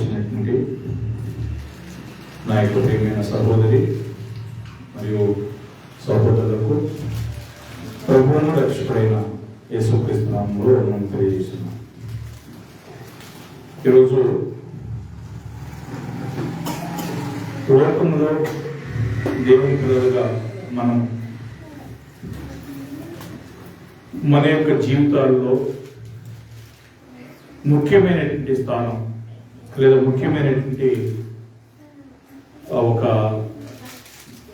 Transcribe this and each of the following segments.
వచ్చినటువంటి నా యొక్క ప్రియమైన సహోదరి మరియు సహోదరులకు ప్రభువును రక్షకుడైన యేసుక్రీస్తు నామములో మనం తెలియజేస్తున్నాం. ఈరోజు లోకంలో దేవుని పిల్లలుగా మనం మన యొక్క జీవితాల్లో ముఖ్యమైనటువంటి స్థానం లేదా ముఖ్యమైనటువంటి ఒక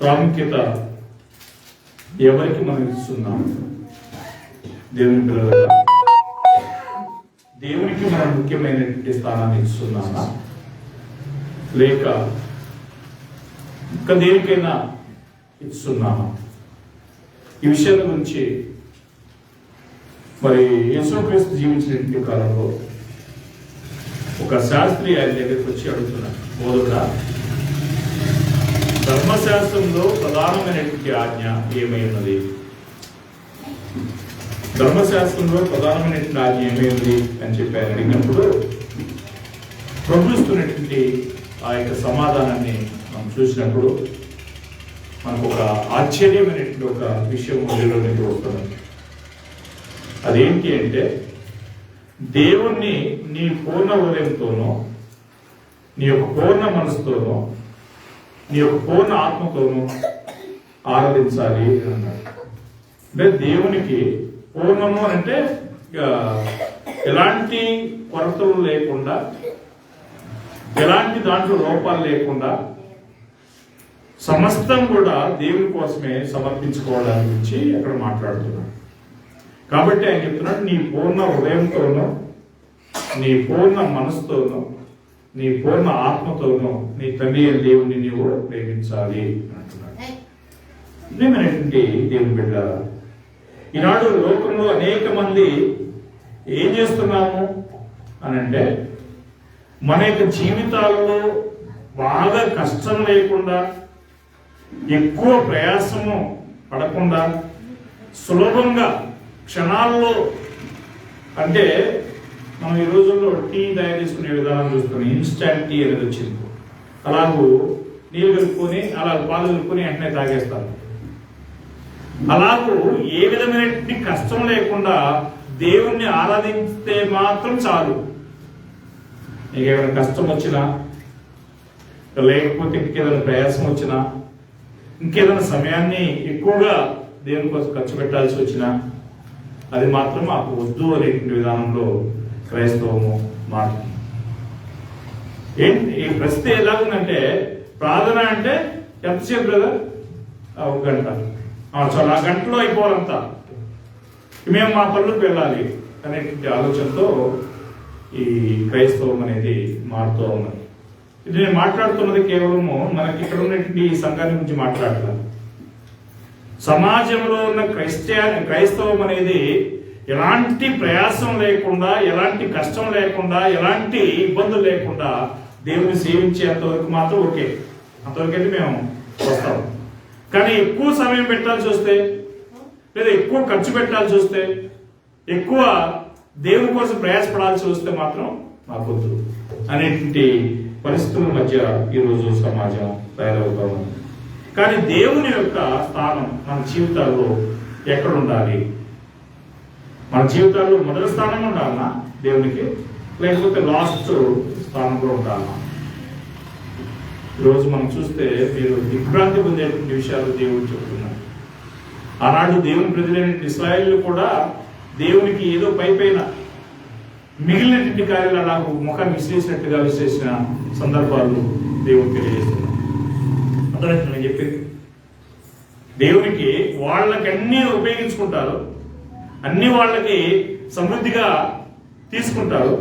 ప్రాముఖ్యత ఎవరికి మనం ఇస్తున్నాం? దేవుని పిల్లలుగా దేవునికి మనం ముఖ్యమైనటువంటి స్థానాన్ని ఇస్తున్నామా, లేక ఇంకా దేనికైనా ఇస్తున్నామా? ఈ విషయాల గురించి మరి యేసుక్రీస్తు జీవించినటువంటి కాలంలో ఒక శాస్త్రి ఆయన దగ్గరికి వచ్చి అడుగుతున్నాడు, బోధకుడా, ధర్మశాస్త్రంలో ప్రధానమైనటువంటి ఆజ్ఞ ఏమై ఉన్నది? ధర్మశాస్త్రంలో ప్రధానమైనటువంటి ఆజ్ఞ ఏమై ఉంది అని చెప్పి ఆయన అడిగినప్పుడు ప్రభుత్వమైనటువంటి ఆ యొక్క సమాధానాన్ని మనం చూసినప్పుడు మనకు ఒక ఆశ్చర్యమైనటువంటి ఒక విషయం మొదలులోకి వస్తుంది. అదేంటి అంటే, దేవుణ్ణి నీ పూర్ణ హృదయంతోనో, నీ యొక్క పూర్ణ మనసుతోనో, నీ యొక్క పూర్ణ ఆత్మతోనూ ఆరాధించాలి అన్నాడు. అంటే దేవునికి పూర్ణము అంటే ఎలాంటి కొరతలు లేకుండా, ఎలాంటి దాంట్లో లోపాలు లేకుండా సమస్తం కూడా దేవుని కోసమే సమర్పించుకోవడానికి గురించి అక్కడ మాట్లాడుతున్నాడు. కాబట్టి ఆయన చెప్తున్నాడు, నీ పూర్ణ హృదయంతోనూ, నీ పూర్ణ మనసుతోనూ, నీ పూర్ణ ఆత్మతోనూ నీ తండ్రి దేవుని నీవు ప్రేమించాలి అంటున్నాడు. ఇదేమైనటువంటి దేవుని బిడ్డ, ఈనాడు లోకంలో అనేక మంది ఏం చేస్తున్నాము అని అంటే, మన యొక్క జీవితాలలో బాగా కష్టం లేకుండా, ఎక్కువ ప్రయాసము పడకుండా, సులభంగా క్షణాల్లో, అంటే మనం ఈ రోజుల్లో టీ తయారు చేసుకునే విధానం చూస్తున్నాం. ఇన్స్టాంట్ టీ అనేది వచ్చింది. అలాగూ నీళ్ళు కలుపుకొని, అలా పాలు కలుపుకొని వెంటనే తాగేస్తారు. అలాగూ ఏ విధమైనటువంటి కష్టం లేకుండా దేవుణ్ణి ఆరాధిస్తే మాత్రం చాలు. నీకు ఏమైనా కష్టం వచ్చినా, లేకపోతే ఇంకేదైనా ప్రయాసం వచ్చినా, ఇంకేదైనా సమయాన్ని ఎక్కువగా దేవుని కోసం ఖర్చు పెట్టాల్సి వచ్చినా, అది మాత్రం మాకు వద్దు అనేటువంటి విధానంలో క్రైస్తవము మారుతుంది. ఏంటి ఈ ప్రశ్న ఎలాగుందంటే, ప్రార్థన అంటే ఎంతసేపు బ్రదర్? 1 గంట. చాలా ఆ గంటలో అయిపోవాలంతా, మేము మా పనులకు వెళ్ళాలి అనేటువంటి ఆలోచనతో ఈ క్రైస్తవం అనేది మారుతూ ఉన్నది. ఇది నేను మాట్లాడుతున్నది కేవలము మనకి ఇక్కడ ఉన్నటువంటి ఈ సంఘాన్ని గురించి మాట్లాడతాను. సమాజంలో ఉన్న క్రైస్తవం అనేది ఎలాంటి ప్రయాసం లేకుండా, ఎలాంటి కష్టం లేకుండా, ఎలాంటి ఇబ్బందులు లేకుండా దేవుని సేవించేంతవరకు మాత్రం ఓకే, అంతవరకైతే మేము వస్తాం. కానీ ఎక్కువ సమయం పెట్టాల్సి వస్తే, లేదా ఎక్కువ ఖర్చు పెట్టాల్సి వస్తే, ఎక్కువ దేవుని కోసం ప్రయాసపడాల్సి వస్తే మాత్రం మాకొద్దు అనేటువంటి పరిస్థితుల మధ్య ఈరోజు సమాజం తయారవుతా ఉంది. కానీ దేవుని యొక్క స్థానం మన జీవితాల్లో ఎక్కడ ఉండాలి? మన జీవితాల్లో మొదటి స్థానం ఉండాలన్నా దేవునికి, లేకపోతే లాస్ట్ స్థానంలో ఉండాలన్నా? ఈరోజు మనం చూస్తే మీరు దిగ్భ్రాంతి పొందేటువంటి విషయాలు దేవుడు చెబుతున్నారు. ఆనాడు దేవుని ప్రజలైన ఇశ్రాయేలు కూడా దేవునికి ఏదో పైన మిగిలినటువంటి కార్యాలు అలా ముఖాన్ని విశ్లేషినట్టుగా విశ్లేషించిన సందర్భాలు దేవుడు తెలియజేస్తున్నారు. అర్థమైంది నేను చెప్పింది? దేవునికి వాళ్ళకి అన్నీ ఉపయోగించుకుంటారు, అన్ని వాళ్ళకి సమృద్ధిగా తీసుకుంటారు.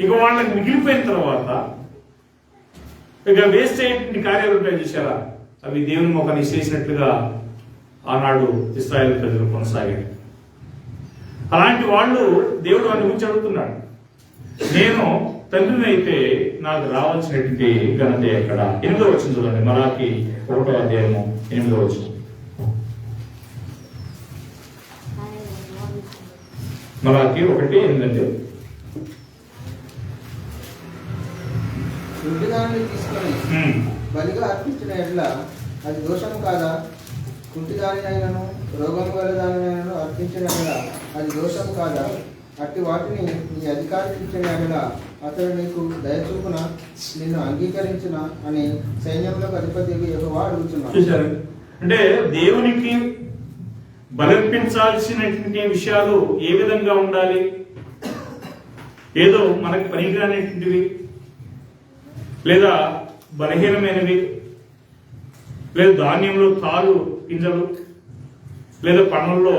ఇక వాళ్ళకి మిగిలిపోయిన తర్వాత ఇక వేస్ట్ అయ్యేటువంటి కార్యాలు ఉంటాయి చూసారా, అవి దేవుని ముఖాన్ని చేసినట్లుగా ఆనాడు ఇశ్రాయేలు ప్రజలు కొనసాగారు. అలాంటి వాళ్ళు దేవుడు వారిని గురించి అడుగుతున్నాడు, నేను తండ్రిని అయితే నాకు రావాల్సినటువంటి ఘనత ఎక్కడ? 8వ వచనం చూడండి, మలాకి 1వ అధ్యాయము 8వ వచనం. మలాకి 1:8. కుంటిదాన్ని తీసుకొని బలిగా అర్పించిన ఎడ్ల అది దోషము కాదా? కుంటిదానినైనను రోగం గల దానినైనను అర్పించిన ఎడ్ల అది దోషము కాదా? అట్టి వాటిని నీ అధికారికి ఇచ్చిన ఎడల అతడు నీకు దయచూపున నిన్ను అంగీకరించిన అని సైన్యంలో అధిపతి యెహోవా అడుగుతున్నాడు. అంటే దేవునికి బలర్పించాల్సినటువంటి విషయాలు ఏ విధంగా ఉండాలి? ఏదో మనకి పనికిరానిటువంటివి లేదా బలహీనమైనవి లేదా ధాన్యంలో తాలు గింజలు లేదా పండ్లలో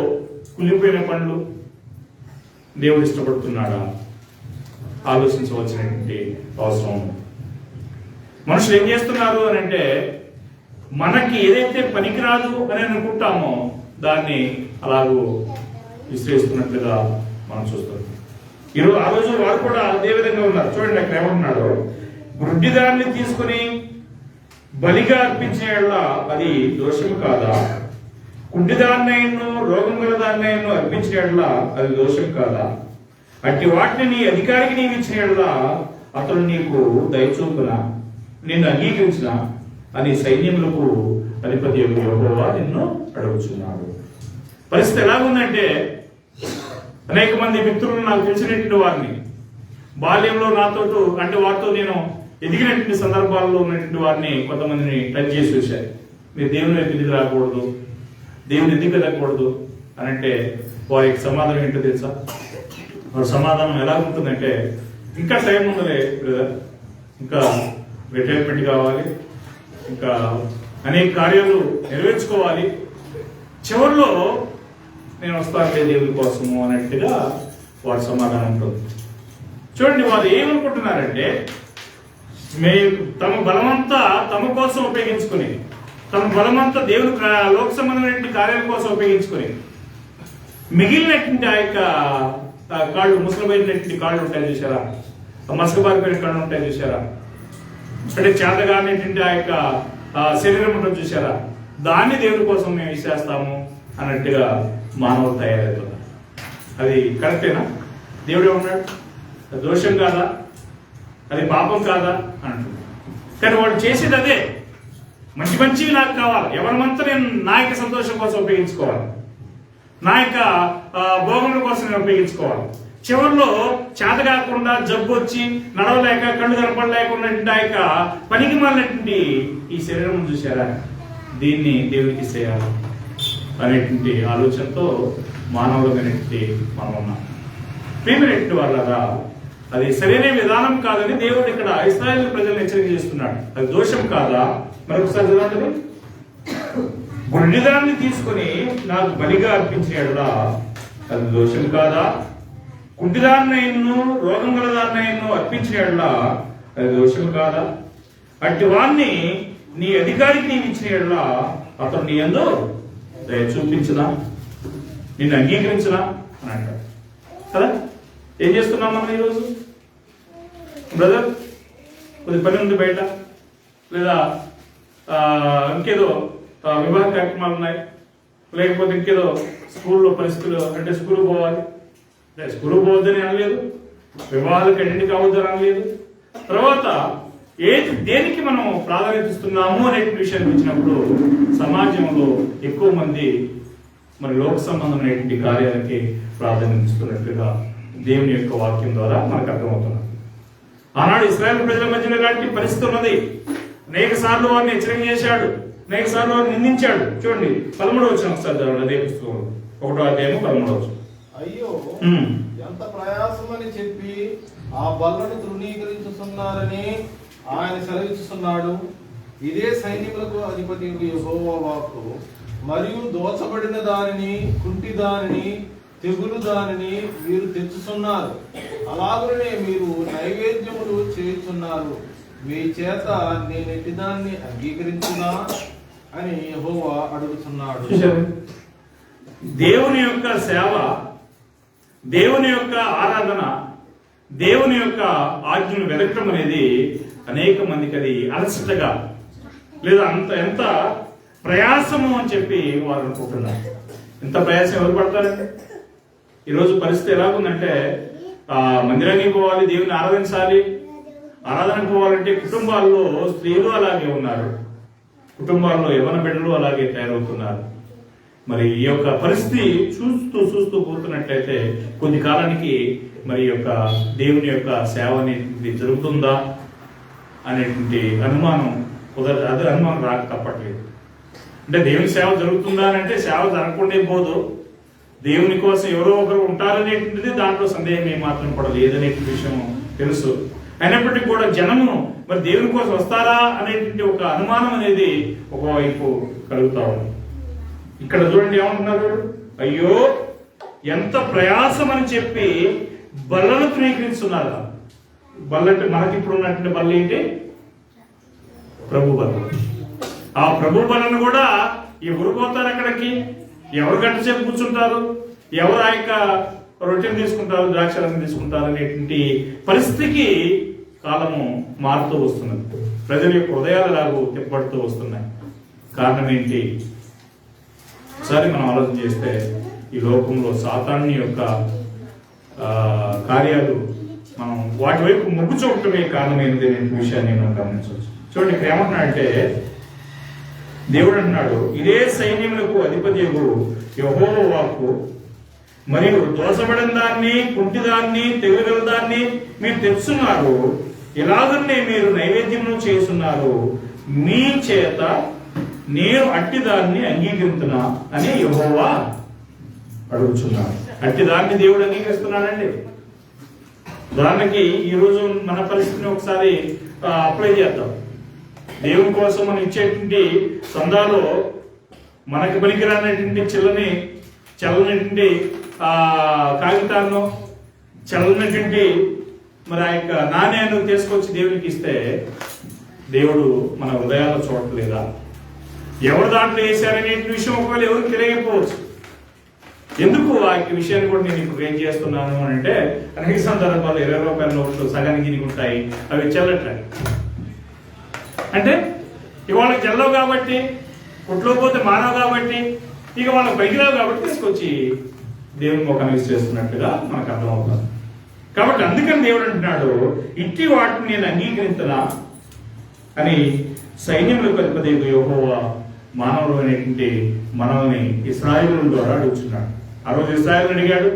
కుళ్ళిపోయిన పండ్లు దేవుడు ఇష్టపడుతున్నాడా? ఆలోచించవలసినటువంటి అవసరం. మనుషులు ఏం చేస్తున్నారు అని అంటే, మనకి ఏదైతే పనికిరాదు అని అనుకుంటామో దాన్ని అలాగూ విశ్లేషిస్తున్నట్లుగా మనం చూస్తాం. ఆ రోజు వారు కూడా అదే విధంగా ఉన్నారు. చూడండి అక్కడ ఏమంటున్నాడు, గుడ్డిదాన్ని తీసుకుని బలిగా అర్పించిన అది దోషము కాదా? కుంటిదాన్నైను రోగం గల దాన్నైను అర్పించిన అది దోషం కాదా? అట్టి వాటిని నీ అధికారికి నీవు ఇచ్చిన అతడు నీకు దయచూపున నిన్ను అంగీకరించిన అని సైన్యములకు అధిపతి యెహోవా నిన్ను అడుగుచున్నాడు. పరిస్థితి ఎలాగుందంటే, అనేక మంది మిత్రులు నాకు తెలిసినటువంటి వారిని బాల్యంలో నాతో అంటే వారితో నేను ఎదిగినటువంటి సందర్భాల్లో ఉన్నటువంటి వారిని కొంతమందిని టచ్ చేసి చూశారు. మీరు దేవుని ఎదిగి రాకూడదు, దేవుని ఎందుకు ఎదగకూడదు అని అంటే వారి సమాధానం ఏంటో తెలుసా? వారి సమాధానం ఎలా ఉంటుందంటే, ఇంకా టైం ఉందలే బ్రదర్, ఇంకా రిటైర్మెంట్ కావాలి, ఇంకా అనేక కార్యాలు నెరవేర్చుకోవాలి, చివరిలో నేను వస్తానులే దేవుని కోసము అన్నట్టుగా వారి సమాధానం ఉంటుంది. చూడండి, వారు ఏమనుకుంటున్నారంటే, తమ బలమంతా తమ కోసం ఉపయోగించుకుని, తమ బలమంతా దేవుని లోక సంబంధమైనటువంటి కార్యాల కోసం ఉపయోగించుకుని మిగిలినటువంటి ఆ యొక్క కాళ్ళు, ముసలిపోయినటువంటి కాళ్ళు ఉంటాయి చూసారా, మసకబారిపోయిన కాళ్ళు ఉంటాయి చూసారా, అంటే చేతగానేటువంటి ఆ యొక్క శరీరం ఉంటుంది చూసారా, దాన్ని దేవుని కోసం మేము ఇచ్చేస్తాము అన్నట్టుగా మానవులు తయారవుతున్నారు. అది కరెక్టేనా? దేవుడు ఏమన్నాడు? అది దోషం కాదా? అది పాపం కాదా అంటున్నాడు. కానీ వాడు చేసేది అదే. మంచి మంచివి నాకు కావాలి, ఎవరిమంతా నేను నా యొక్క సంతోషం కోసం ఉపయోగించుకోవాలి, నా యొక్క భోగముల కోసం నేను ఉపయోగించుకోవాలి. చివరిలో చేత కాకుండా జబ్బు వచ్చి నడవలేక కళ్ళు కనపడలేకుండా ఆ యొక్క పనికి మాలినటువంటి ఈ శరీరం చూసారా, దీన్ని దేవునికి చేయాలి అనేటువంటి ఆలోచనతో మానవులమైనటువంటి మనం ఉన్నాం. ప్రియమైనటువంటి వాళ్ళగా అది సరైన విధానం కాదని దేవుడు ఇక్కడ ఇశ్రాయేలు ప్రజలను హెచ్చరిక చేస్తున్నాడు. అది దోషం కాదా? మరొకసారి చదవండి. గుడ్డిదాన్ని తీసుకుని నాకు బలిగా అర్పించిన అది దోషం కాదా? కుంటిదాన్నైను రోగం గలదాన్నైను అర్పించిన అది దోషం కాదా? అట్టి వాణ్ణి నీ అధికారికి నీవు ఇచ్చిన అతను నీ యందు దయ చూపించదా, నిన్ను అంగీకరించదా అని అంటాడు కదా. ఏం చేస్తున్నాం మనం ఈరోజు? బ్రదర్ కొద్ది పని ఉంది బయట, లేదా ఇంకేదో వివాహ కార్యక్రమాలు ఉన్నాయి, లేకపోతే ఇంకేదో స్కూల్లో పరిస్థితులు, అంటే స్కూల్ పోవాలి, స్కూల్ పోవద్దని అనలేదు, వివాహాలకు అటెండ్ కావద్దని అనలేదు. తర్వాత దేనికి మనం ప్రాధాన్యత ఇస్తున్నాము అనే విషయాన్ని వచ్చినప్పుడు సమాజంలో ఎక్కువ మంది మరి లోక సంబంధమైనటువంటి కార్యాలకి ప్రాధాన్యత ఇస్తున్నట్లుగా దేవుని యొక్క వాక్యం ద్వారా మనకు అర్థమవుతున్నది. ఆనాడు ఇశ్రాయేలు ప్రజల మధ్యలో ఇలాంటి పరిస్థితి ఉన్నది. అనేక సార్లు వారిని హెచ్చరిక చేశాడు, అనేక సార్లు వారిని నిందించాడు. చూడండి 13వ వచనం ఒకసారి అదే పుస్తకంలో 1వ అధ్యాయము 13వ వచనం. అయ్యో, ఎంత ప్రయాసమని చెప్పి ఆ బల్లను తృణీకరించుతున్నారని ఆయన సెలవిస్తున్నాడు. ఇదే సైనికులకు అధిపతి యెహోవా వాక్కు. మరియు దోచబడిన దానిని, కుంటి దానిని, తెగులు దానిని మీరు తెచ్చుతున్నారు, అలాగనే మీరు నైవేద్యములు చేస్తున్నారు. మీ చేత నేను ఎట్టిదాన్ని అంగీకరించునా అని యెహోవా అడుగుతున్నాడు. దేవుని యొక్క సేవ, దేవుని యొక్క ఆరాధన, దేవుని యొక్క ఆజ్ఞను వెతకడం అనేది అనేక మందికి అది అలసటగా లేదా ఎంత ప్రయాసము అని చెప్పి వారు అనుకుంటున్నారు. ఎంత ప్రయాసం ఎవరు పడతారండి? ఈరోజు పరిస్థితి ఎలాగుందంటే, మందిరానికి పోవాలి, దేవుని ఆరాధించాలి, ఆరాధనకు పోవాలంటే కుటుంబాల్లో స్త్రీలు అలాగే ఉన్నారు, కుటుంబాల్లో యవన బిడ్డలు అలాగే తయారవుతున్నారు. మరి ఈ యొక్క పరిస్థితి చూస్తూ పోతున్నట్లయితే కొద్ది కాలానికి మరి యొక్క దేవుని యొక్క సేవ అనేది జరుగుతుందా అనేటువంటి అనుమానం అనుమానం రాక తప్పట్లేదు. అంటే దేవుని సేవ జరుగుతుందా అని అంటే సేవ జరగకుండా పోదు, దేవుని కోసం ఎవరో ఒకరు ఉంటారనేటువంటిది దాంట్లో సందేహం ఏమాత్రం కూడా లేదనేటువంటి విషయం తెలుసు. అయినప్పటికీ కూడా జనము మరి దేవుని కోసం వస్తారా అనేటువంటి ఒక అనుమానం అనేది ఒకవైపు కలుగుతా ఉంది. ఇక్కడ చూడండి ఏమంటున్నారు, అయ్యో ఎంత ప్రయాసం అని చెప్పి బల్లను తృణీకరిస్తున్నారు. బల్లంటే మనకి ఇప్పుడు ఉన్నటువంటి బల్ల ఏంటి? ప్రభు బల్ల. ఆ ప్రభు బలను కూడా ఎవరు పోతారు అక్కడికి? ఎవరు గంట సేపు కూర్చుంటారు? ఎవరు ఆ యొక్క రొట్టెని తీసుకుంటారు, ద్రాక్షారసం తీసుకుంటారు అనేటువంటి పరిస్థితికి కాలము మారుతూ వస్తున్నది. ప్రజల యొక్క హృదయాలు లాగు తిప్పబడుతూ వస్తున్నాయి. కారణం ఏంటి? ఒకసారి మనం ఆలోచన చేస్తే ఈ లోకంలో సాతాను యొక్క కార్యాలు మనం వాటి వైపు మొగ్గు చూపటమే కారణమైనది అనే విషయాన్ని నేను గమనించవచ్చు. చూడండి ఇక్కడ ఏమంటున్నాడంటే, దేవుడు అంటున్నాడు, ఇదే సైన్యములకు అధిపతియగు యెహోవా వాక్కు, మరియు దోషపడిన దాన్ని, కుంటిదాన్ని, తెగుగల దాన్ని మీరు తెచ్చున్నారు, ఇలాగనే మీరు నైవేద్యము చేస్తున్నారు, మీ చేత నేను అట్టి దాన్ని అంగీకరించునా అని యెహోవా అడుగుతున్నాడు. అట్టి దాన్ని దేవుడు అంగీకరిస్తున్నాడండి. ఉదాహరణకి ఈరోజు మన పరిస్థితిని ఒకసారి అప్లై చేద్దాం. దేవుని కోసం మనం ఇచ్చేటువంటి సందాలో మనకి పనికిరానటువంటి చల్లనటువంటి కాగితాలను, చల్లనటువంటి మరి ఆ యొక్క నాణ్యాన్ని తీసుకొచ్చి దేవునికి ఇస్తే దేవుడు మన హృదయాల్లో చూడట్లేదా? ఎవరు దాంట్లో వేశారనే విషయం ఒకవేళ ఎవరికి తెలియకపోవచ్చు. ఎందుకు ఆ విషయాన్ని కూడా నేను ఇప్పుడు ఏం చేస్తున్నాను అని అంటే, అనేక సందర్భాల్లో 20 రూపాయల నోట్లు సగానికి గినికి ఉంటాయి, అవి చెల్లట్లేదు. అంటే ఇక వాళ్ళకి చెల్లవు కాబట్టి, కొట్లో పోతే మానవు కాబట్టి, ఇక వాళ్ళకి పైకిరావు కాబట్టి తీసుకొచ్చి దేవుని ముఖాన్ని చేస్తున్నట్టుగా మనకు అర్థమవుతుంది. కాబట్టి అందుకని దేవుడు అంటున్నాడు, ఇట్టి వాటిని నేను అంగీకరించనా అని సైన్యములకు అధిపతి యెహోవా మానవులు అనేటువంటి మనల్ని ఇశ్రాయేలుల ద్వారా అడుగుతున్నాడు. ఆ రోజు ఇశ్రాయేలు అడిగాడు,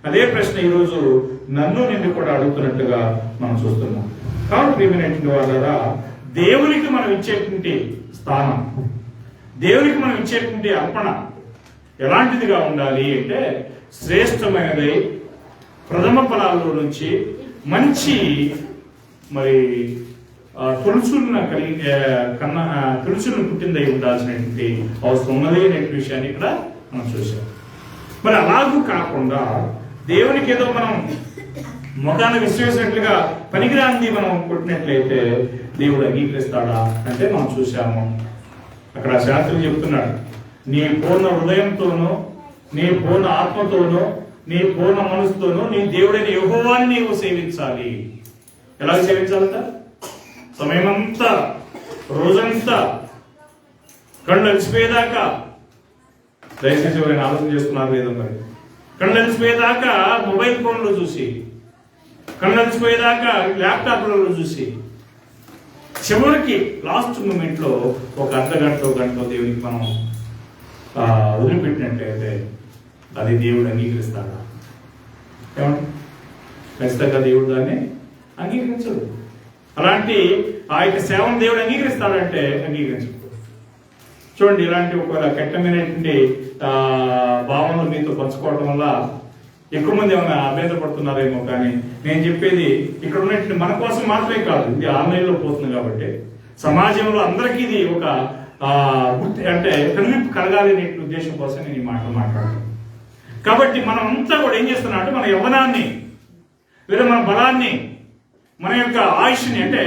అదే ప్రశ్న ఈరోజు నన్ను నిన్ను కూడా అడుగుతున్నట్టుగా మనం చూస్తున్నాం. కాబట్టి ప్రియమైనటువంటి వాళ్ళారా, దేవునికి మనం ఇచ్చేటువంటి స్థానం, దేవునికి మనం ఇచ్చేటువంటి అర్పణ ఎలాంటిదిగా ఉండాలి అంటే, శ్రేష్టమైనది, ప్రథమ ఫలాల్లో నుంచి మంచి మరి తులుచున్న తులుచులను పుట్టిందై ఉండాల్సినటువంటి అవసరం ఉన్నది అనే విషయాన్ని ఇక్కడ మనం చూసాం. మరి అలాగూ కాకుండా దేవునికి ఏదో మనం ముఖాన్ని విశ్లేసినట్లుగా పనికిరాంది మనం పుట్టినట్లయితే దేవుడు అంగీకరిస్తాడా అంటే మనం చూసాము. అక్కడ శాస్త్రి చెప్తున్నాడు, నీ పూర్ణ హృదయంతోనూ, నీ పూర్ణ ఆత్మతోనూ, నీ పూర్ణ మనసుతోనూ నీ దేవుడైన యెహోవాని నీవు సేవించాలి. ఎలాగ సేవించాలంట? సమయమంతా, రోజంతా, కళ్ళు అలసిపోయేదాకా, దయచేసి ఎవరైనా ఆలోచన చేస్తున్నారు లేదో మరి, కళ్ళు అలసిపోయేదాకా మొబైల్ ఫోన్లో చూసి, కళ్ళు అలసిపోయేదాకా ల్యాప్టాప్లలో చూసి, చివరికి లాస్ట్ మూమెంట్ లో ఒక అర్ధగంట గంటలో దేవునికి మనం వదిలిపెట్టినట్టయితే అది దేవుడు అంగీకరిస్తాడా? ఏమంటే ఖచ్చితంగా దేవుడు దాన్ని అంగీకరించడు. అలాంటి ఆ యొక్క సేవను దేవుడు అంగీకరిస్తాడంటే అంగీకరించడు. చూడండి, ఇలాంటి ఒకవేళ కఠినమైనటువంటి భావనలు మీతో పంచుకోవడం వల్ల ఎక్కువ మంది ఏమైనా అభ్యంతరపడుతున్నారేమో, కానీ నేను చెప్పేది ఇక్కడ ఉన్నటువంటి మన కోసం మాత్రమే కాదు, ఇది ఆన్లైన్లో పోతుంది కాబట్టి సమాజంలో అందరికీ ఇది ఒక అంటే కనువిప్పు కలగాలి అనే ఉద్దేశం కోసం నేను ఈ మాటలు మాట్లాడుతాను. కాబట్టి మనం అంతా కూడా ఏం చేస్తున్నాం అంటే, మన యవ్వనాన్ని లేదా మన బలాన్ని, మన యొక్క ఆయుష్ని, అంటే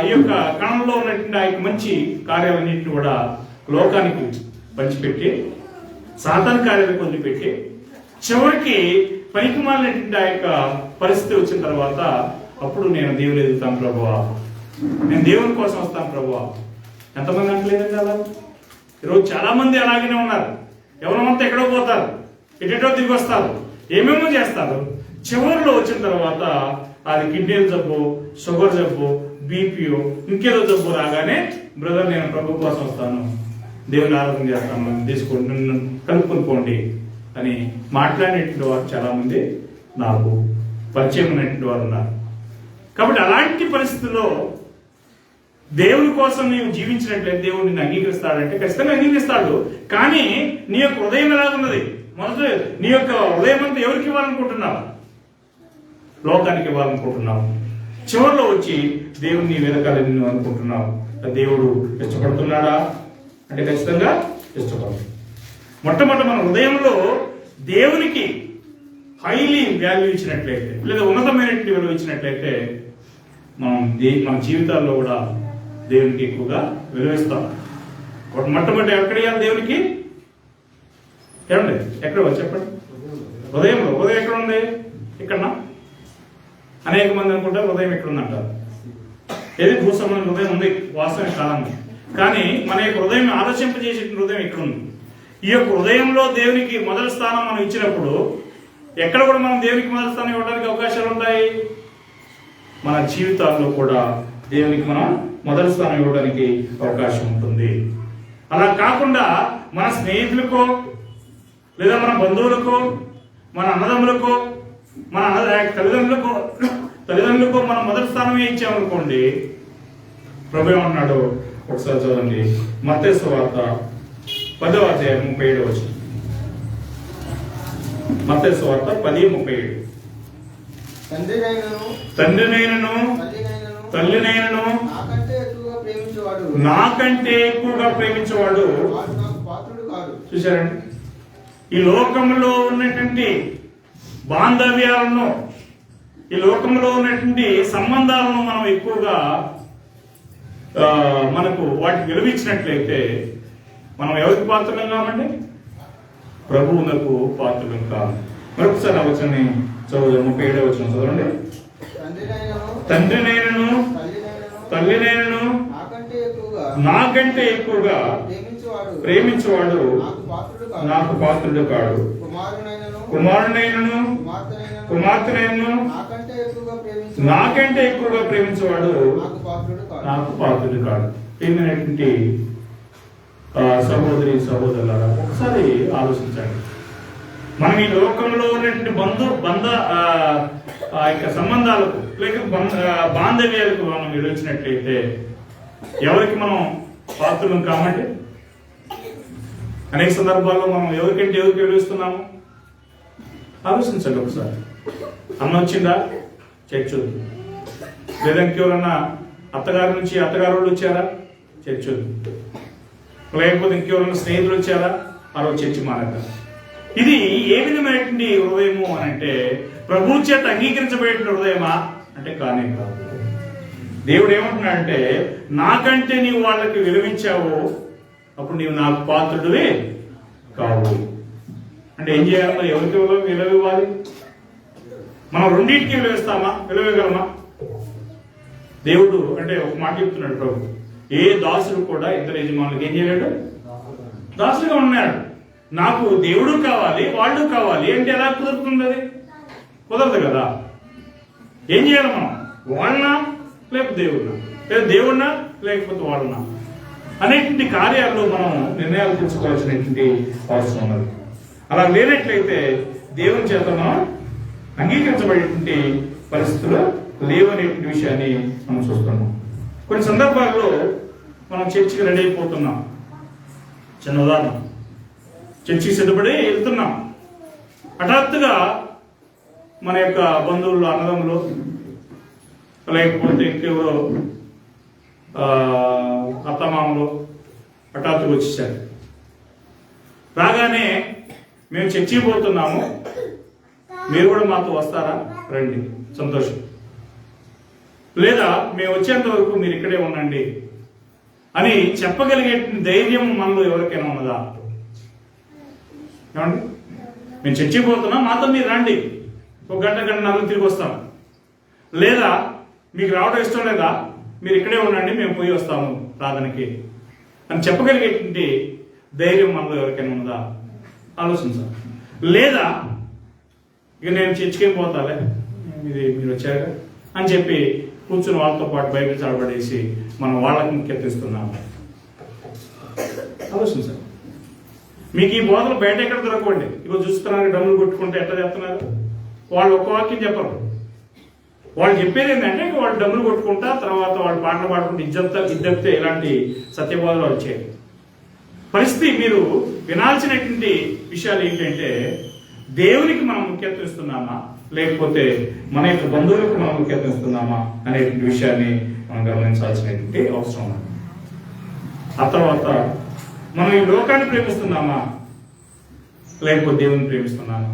ఈ యొక్క కణంలో ఉన్నటువంటి ఆ యొక్క మంచి కార్యాలన్నింటినీ కూడా లోకానికి పంచిపెట్టి, సాతాను కార్యాలకు వదిలిపెట్టి, చివరికి పనికిమాలినటువంటి ఆ యొక్క పరిస్థితి వచ్చిన తర్వాత అప్పుడు నేను దేవుని ఎదుగుతాను ప్రభువా, నేను దేవుని కోసం వస్తాను ప్రభువా. ఎంతమంది అంటలేదండి అలా? ఈరోజు చాలా మంది అలాగనే ఉన్నారు. ఎవరమంతా ఎక్కడో పోతారు, ఎటో తిరిగి వస్తారు, ఏమేమో చేస్తారు. చివరిలో వచ్చిన తర్వాత అది కిడ్నీల జబ్బు, షుగర్ జబ్బు, బీపీఓ, ఇంకేదో జబ్బు రాగానే బ్రదర్ నేను ప్రభు కోసం వస్తాను, దేవుని ఆరాధన చేస్తాను, తీసుకోండి, నన్ను కలుపుకొని పోండి అని మాట్లాడేటువంటి వారు చాలా మంది నాకు పరిచయం ఉన్నటువంటి వారు ఉన్నారు. కాబట్టి అలాంటి పరిస్థితుల్లో దేవుని కోసం నీవు జీవించినట్లయితే దేవుడు నిన్ను అంగీకరిస్తాడంటే ఖచ్చితంగా అంగీకరిస్తాడు. కానీ నీ యొక్క హృదయం ఎలాగున్నది? మొదట నీ యొక్క హృదయం అంతా ఎవరికి ఇవ్వాలనుకుంటున్నావు? లోకానికి ఇవ్వాలనుకుంటున్నావు. చివరిలో వచ్చి దేవుడిని వెనకాలని నువ్వు అనుకుంటున్నావు. దేవుడు ఇష్టపడుతున్నాడా అంటే ఖచ్చితంగా ఇష్టపడదు. మొట్టమొదటి మన హృదయంలో దేవునికి హైలీ వాల్యూ ఇచ్చినట్లయితే, లేదా ఉన్నతమైనటువంటి విలువ ఇచ్చినట్లయితే మన జీవితాల్లో కూడా దేవునికి ఎక్కువగా విలువిస్తాం. మొట్టమొదటి ఎక్కడ ఇవ్వాలి దేవునికి? ఏమండి ఎక్కడ చెప్పండి? హృదయంలో. హృదయం ఎక్కడ ఉంది? ఇక్కడనా? అనేక మంది అనుకుంటారు హృదయం ఎక్కడ ఉందంటారు. ఏది భూసంబంధం హృదయం ఉంది, వాస్తవం కాదని. కానీ మన యొక్క హృదయం ఆలోచింపజేసే హృదయం ఎక్కడ ఉంది? ఈ యొక్క హృదయంలో దేవునికి మొదటి స్థానం మనం ఇచ్చినప్పుడు ఎక్కడ కూడా మనం దేవునికి మొదటి స్థానం ఇవ్వడానికి అవకాశాలు ఉంటాయి. మన జీవితాల్లో కూడా దేవునికి మనం మొదటి స్థానం ఇవ్వడానికి అవకాశం ఉంటుంది. అలా కాకుండా మన స్నేహితులకో, లేదా మన బంధువులకో, మన అన్నదమ్ములకో, మన తల్లిదండ్రులకో మనం మొదటి స్థానమే ఇచ్చామనుకోండి, ప్రభు ఏమన్నాడు ఒకసారి చూడండి. మత్తయి సువార్త 10వ అధ్యాయం 37వ వచనం. మత్తయి సువార్త 10:37. తండ్రినైనను తల్లినైనను నాకంటే ఎక్కువగా ప్రేమించేవాడు చూశారండి. ఈ లోకంలో ఉన్నటువంటి బాంధవ్యాలను, ఈ లోకంలో ఉన్నటువంటి సంబంధాలను మనం ఎక్కువగా మనకు వాటికి విలువించినట్లయితే మనం ఎవరికి పాత్రలం కామండి? ప్రభువునకు పాత్రలం కాదు. మరొకసారి ఆ వచనాన్ని చదువు. 37వ వచనం చదవండి. తండ్రినైనను తల్లినైనను నాకంటే ఎక్కువగా ప్రేమించేవాడు నాకు పాత్రుడు కాడు. కుమారునైనను కుమార్తెనైనను నాకంటే ఎక్కువగా ప్రేమించేవాడు నాకు పాత్రుడు కాడు. ఏమైనటువంటి సహోదరి సహోదరులారా, ఒకసారి ఆలోచించండి. మనం ఈ లోకంలో ఉన్నటువంటి బంధ సంబంధాలకు లేక బాంధవ్యాలకు మనం విలువించినట్లయితే ఎవరికి మనం పాత్రలు కామంటే? అనేక సందర్భాల్లో మనం ఎవరికి విలువిస్తున్నాము? ఆలోచించండి ఒకసారి. అన్న వచ్చిందా? చర్చొద్దు. లేదా ఇంకెవరన్నా అత్తగారి నుంచి అత్తగారు వాళ్ళు వచ్చారా? చర్చొద్దు. లేకపోతే ఇంకెవరన్నా స్నేహితులు వచ్చారా? ఆ రోజు చర్చి మానక. ఇది ఏ విధమైనటువంటి హృదయము అని అంటే ప్రభు చేత అంగీకరించబడిన హృదయమా అంటే కానే కాదు. దేవుడు ఏమంటున్నాడంటే నాకంటే నీవు వాళ్ళకి విలువించావు, అప్పుడు నీవు నాకు పాత్రుడివే కావు. అంటే ఏం చేయాలి? మరి ఎవరికి విలువ ఇవ్వాలి? మనం రెండింటికి విలువిస్తామా? విలువగలమా? దేవుడు అంటే ఒక మాట చెప్తున్నాడు ప్రభు, ఏ దాసుడు కూడా ఇద్దరు యజమానులకు ఏం చేయలేడు? దాసులుగా ఉన్నాడు. నాకు దేవుడు కావాలి, వాళ్ళు కావాలి అంటే ఎలా కుదురుతుంది? అది కుదరదు కదా. ఏం చేయాలి మనం? వాళ్ళనా లేకపోతే దేవుడినా, లేదా దేవుడినా లేకపోతే వాళ్ళనా అనేటువంటి కార్యాల్లో మనం నిర్ణయాలు తీసుకోవాల్సినటువంటి అవసరం ఉన్నది. అలా లేనట్లయితే దేవుని చేత మనం అంగీకరించబడేటువంటి పరిస్థితులు లేవనేటువంటి విషయాన్ని మనం చూస్తున్నాం. కొన్ని సందర్భాల్లో మనం చర్చికి రెడీ అయిపోతున్నాం. చిన్న ఉదాహరణ, చర్చికి సిద్ధపడి వెళ్తున్నాం. హఠాత్తుగా మన యొక్క బంధువులు, అన్నదమ్ములు, లేకపోతే ఇంకెవరో అత్తమామలు హఠాత్తుగా వచ్చేసారు. రాగానే మేము చర్చికి పోతున్నాము, మీరు కూడా మాతో వస్తారా? రండి, సంతోషం. లేదా మేము వచ్చేంత వరకు మీరు ఇక్కడే ఉండండి అని చెప్పగలిగే ధైర్యం మనలో ఎవరికైనా ఉన్నదా? ఏమండి, మేము చర్చికి పోతున్నాం, మాతో మీరు రండి, ఒక గంటన్నర తిరిగి వస్తాం. లేదా మీకు రావడం ఇష్టం లేదా, మీరు ఇక్కడే ఉండండి, మేము పోయి వస్తాము ప్రార్థనకి అని చెప్పగలిగేటువంటి ధైర్యం మనలో ఎవరికైనా ఉన్నదా? ఆలోచించాలి. లేదా ఇక నేను చర్చికి పోతాలే, మీరు వచ్చారు అని చెప్పి కూర్చుని వాళ్ళతో పాటు బైబిల్ చదవడేసి మనం వాళ్ళకి ముఖ్యతిస్తున్నాము. ఆలోచించండి. మీకు ఈ బోధలు బయట ఎక్కడ దొరకండి. ఇగో చూస్తున్నారు, డబ్బులు కొట్టుకుంటే ఎట్లా చెప్తున్నారు. వాళ్ళు ఒక్క వాక్యం చెప్పరు. వాళ్ళు చెప్పేది ఏంటంటే వాళ్ళు డబ్బులు కొట్టుకుంటా, తర్వాత వాళ్ళు పాటలు పాడుకుంటూ ఇద్దరితే ఇలాంటి సత్యబోధలు వచ్చాయి. పరిస్థితి మీరు వినాల్సినటువంటి విషయాలు ఏంటంటే, దేవునికి మనం ముఖ్యత్వం ఇస్తున్నామా, లేకపోతే మన యొక్క బంధువులకు మనం ముఖ్యత్వం ఇస్తున్నామా అనేటువంటి విషయాన్ని మనం గమనించాల్సినటువంటి అవసరం ఉంది. ఆ తర్వాత మనం ఈ లోకాన్ని ప్రేమిస్తున్నామా, లేకపోతే దేవుని ప్రేమిస్తున్నామా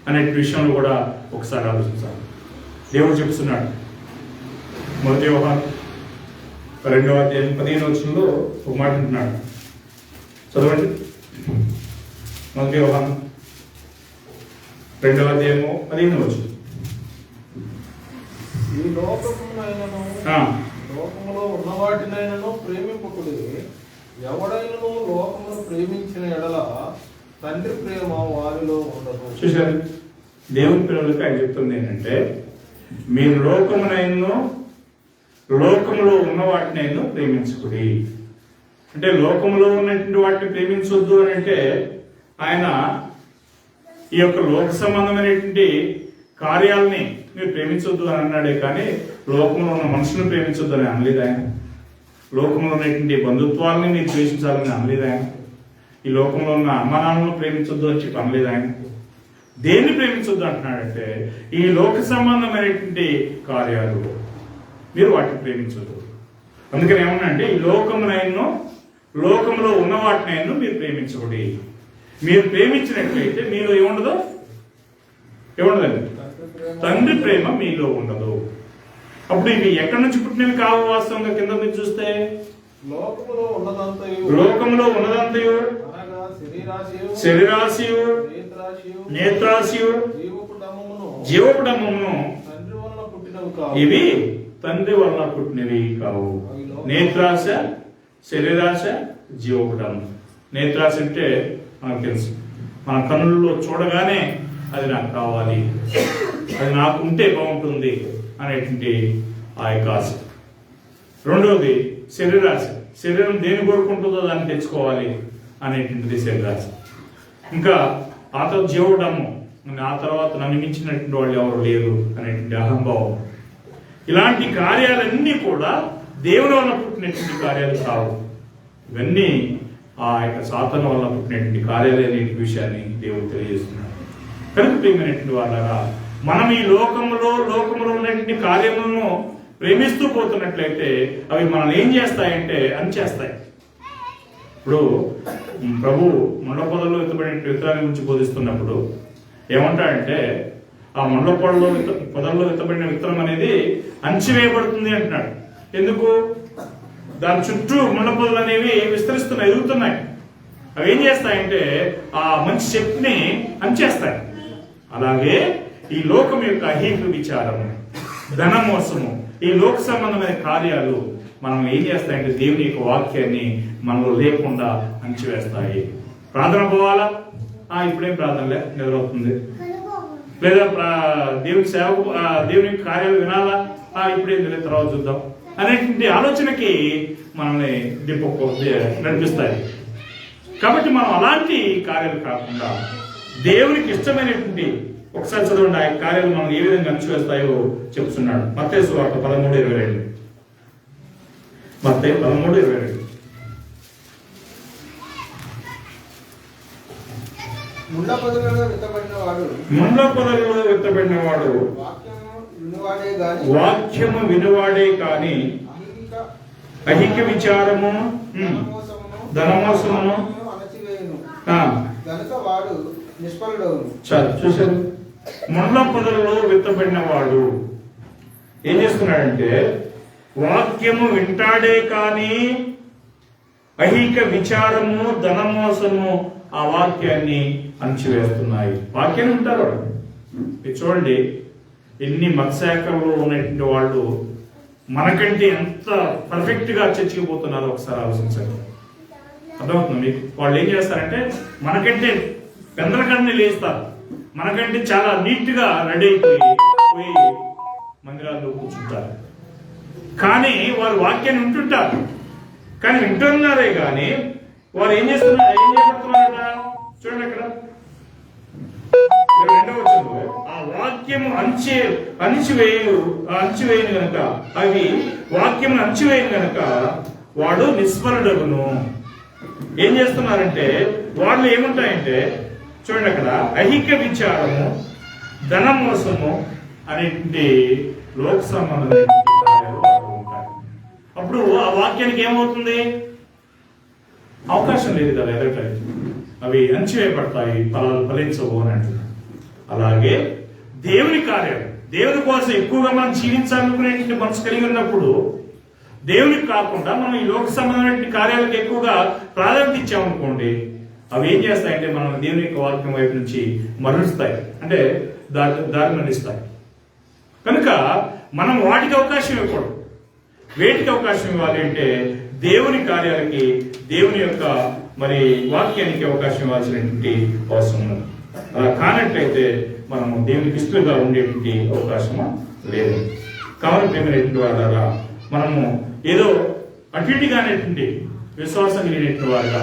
అనే విషయంలో కూడా ఒకసారి ఆలోచించాలి. దేవుడు చెప్తున్నాడు, మొదటి యోహాను 2:15 ఒక మాట అంటున్నాడు. చదవండి. మొదటి యోహాను 2:15. ఈ లోకమునైనను లోకములో ఉన్న వాటినైనను ప్రేమింపకుడి. ఎవడైనను లోకమును ప్రేమించిన ఎడల తండ్రి ప్రేమ వారిలో ఉండదు. చూశారు, దేవుని పిల్లలకి ఆయన చెప్తుంది ఏంటంటే, మీరు లోకమునైనను లోకములో ఉన్న వాటినైనా ప్రేమించుకుడి. అంటే లోకంలో ఉన్నటువంటి వాటిని ప్రేమించొద్దు అని అంటే ఆయన ఈ యొక్క లోక సంబంధమైనటువంటి కార్యాలని మీరు ప్రేమించొద్దు అని అన్నాడే కానీ లోకంలో ఉన్న మనుషులను ప్రేమించొద్దు అని అనలేదు ఆయన. లోకంలో ఉన్నటువంటి బంధుత్వాలని మీరు ద్వేషించాలని అనలేదు ఆయన. ఈ లోకంలో ఉన్న అమ్మనాలను ప్రేమించొద్దు అని చెప్పి అనలేదు ఆయన. దేన్ని ప్రేమించొద్దు అంటున్నాడంటే, ఈ లోక సంబంధమైనటువంటి కార్యాలు మీరు వాటిని ప్రేమించొద్దు. అందుకని ఏమన్నా అంటే, ఈ లోకంలో ఉన్న వాటినైనా మీరు ప్రేమించకూడదు. మీరు ప్రేమించినట్లయితే మీలో ఏముండదు, ఏముండదండి, తండ్రి ప్రేమ మీలో ఉండదు. అప్పుడు ఇవి ఎక్కడి నుంచి పుట్టినవి కావు. వాస్తవంగా కింద మీరు చూస్తే లోకములో ఉన్నదంతయు శరీరాశయు నేత్రాశయు జీవపుడమును ఇవి తండ్రి వలన పుట్టినవి కావు. నేత్రాశ, శరీరాశ, జీవపుడము. నేత్రాశ అంటే మనకు తెలుసు, మన కన్నుల్లో చూడగానే అది నాకు కావాలి, అది నాకు ఉంటే బాగుంటుంది అనేటువంటి ఆ యొక్క ఆశ. రెండవది శరీరాశ. శరీరం దేని కోరుకుంటుందో దాన్ని తెచ్చుకోవాలి అనేటువంటిది శరీరాశ. ఇంకా ఆ తర్వాత జీవడము, ఆ తర్వాత నన్ను మించినటువంటి వాళ్ళు ఎవరు లేరు అనేటువంటి అహంభావం. ఇలాంటి కార్యాలన్నీ కూడా దేవుని వల్ల పుట్టినటువంటి కార్యాలు కావు. ఇవన్నీ ఆ యొక్క సాతాను వల్ల పుట్టినటువంటి కార్యాలు అనే విషయాన్ని దేవుడు తెలియజేస్తున్నాడు. కనుక ప్రియమైనటువంటి వాళ్ళరా, మనం ఈ లోకంలో ఉన్నటువంటి కార్యములను ప్రేమిస్తూ పోతున్నట్లయితే అవి మనల్ని ఏం చేస్తాయంటే అనిచేస్తాయి. ఇప్పుడు ప్రభు మండల పొదల్లో ఎత్తబడిన విత్తనాల గురించి బోధిస్తున్నప్పుడు ఏమంటాడంటే, ఆ మండల పొదల్లో ఎత్తబడిన విత్తనం అనేది అంచివేయబడుతుంది అంటున్నాడు. ఎందుకు? దాని చుట్టూ మండల పొదలు అనేవి విస్తరిస్తున్నాయి, ఎదుగుతున్నాయి. అవి ఏం చేస్తాయంటే ఆ మంచి శక్తిని అంచేస్తాయి. అలాగే ఈ లోకం యొక్క అహీక విచారము, ధనమోసము, ఈ లోక సంబంధమైన కార్యాలు మనం ఏం చేస్తాయంటే దేవుని యొక్క వాక్యాన్ని మనలో లేకుండా అంచివేస్తాయి. ప్రార్థన పోవాలా? ఇప్పుడేం ప్రార్థనలే, నిద్రవుతుంది. లేదా దేవుని సేవ, దేవుని కార్యాలు వినాలా? ఇప్పుడేం తెలియదు, తర్వాత చూద్దాం అనేటువంటి ఆలోచనకి మనల్ని నడిపిస్తాయి. కాబట్టి మనం అలాంటి కార్యాలు కాకుండా దేవునికి ఇష్టమైనటువంటి, ఒకసారి చదవండి, ఆ కార్యాలు మనం ఏ విధంగా అణచివేస్తాయో చెప్తున్నాడు. మత్తయి సువార్త 13:22. మత్తయి 13:22. ముండ్ల పొదలలో విత్తబడిన వాడు వాక్యము వినువాడే కాని అహిక విచారము, ధనమోసమును చూసారు. ముండ్ల పొదలలో విత్తబడిన వాడు ఏం చేస్తున్నాడంటే, వాక్యము వింటాడే కానీ అహిక విచారము, ధనమోసము ఆ వాక్యాన్ని అణచివేస్తున్నాయి. వాక్యాన్ని వింటారు. చూడండి, ఎన్ని మత్స్యాకరంలో ఉన్నటువంటి వాళ్ళు మనకంటే ఎంత పర్ఫెక్ట్ గా చర్చిపోతున్నారో ఒకసారి ఆలోచించండి. అర్థమవుతుంది మీకు? వాళ్ళు ఏం చేస్తారంటే మనకంటే పెందలకన్నీ లేస్తారు, మనకంటే చాలా నీట్ గా రెడీ అయిపోయి మందిరాల్లో కూర్చుంటారు. కానీ వారు వాక్యాన్ని వింటుంటారు. కానీ వింటున్నారే కానీ వారు ఏం చేస్తున్నారు, ఏం చేయబడుతున్నారట? చూడండి అక్కడ 2వ వచనంలో, ఆ వాక్యము అణిచివేయను గనక, అవి వాక్యమును అణిచివేయను గనక వాడు నిస్మరుడగును. ఏం చేస్తున్నారంటే వాళ్ళు ఏముంటాయంటే, చూడండి అక్కడ, అహిక విచారము, ధన మోసము అనేటువంటి లోక సంబంధమైన కార్యాలు ఉంటాయి. అప్పుడు ఆ వాక్యానికి ఏమవుతుంది? అవకాశం లేదు కదా ఎదగటానికి. అవి అణచివేయబడతాయి, ఫలించవు అని అంటున్నాడు. అలాగే దేవుని కార్యాలు, దేవుని కోసం ఎక్కువగా మనం జీవించాలనుకునేటువంటి మనసు కలిగి ఉన్నప్పుడు దేవునికి కాకుండా మనం ఈ లోక సంబంధమైన కార్యాలకు ఎక్కువగా ప్రాధాన్యత ఇచ్చామనుకోండి, అవి ఏం చేస్తాయంటే మనం దేవుని యొక్క వాక్యం వైపు నుంచి మరలుస్తాయి, అంటే దారి మళ్ళిస్తాయి. కనుక మనం వాటికి అవకాశం ఇవ్వకూడదు. వేటికి అవకాశం ఇవ్వాలి అంటే దేవుని కార్యాలకి, దేవుని యొక్క మరి వాక్యానికి అవకాశం ఇవ్వాల్సినటువంటి అవసరం ఉంది. అలా కానట్లయితే మనము దేవునికి ఇష్టంగా ఉండేటువంటి అవకాశం లేదు. కావాలి ప్రేమైనటువంటి వారా, మనము ఏదో అటు ఇటుగానేటువంటి విశ్వాసం కలిగినటువంటి వారుగా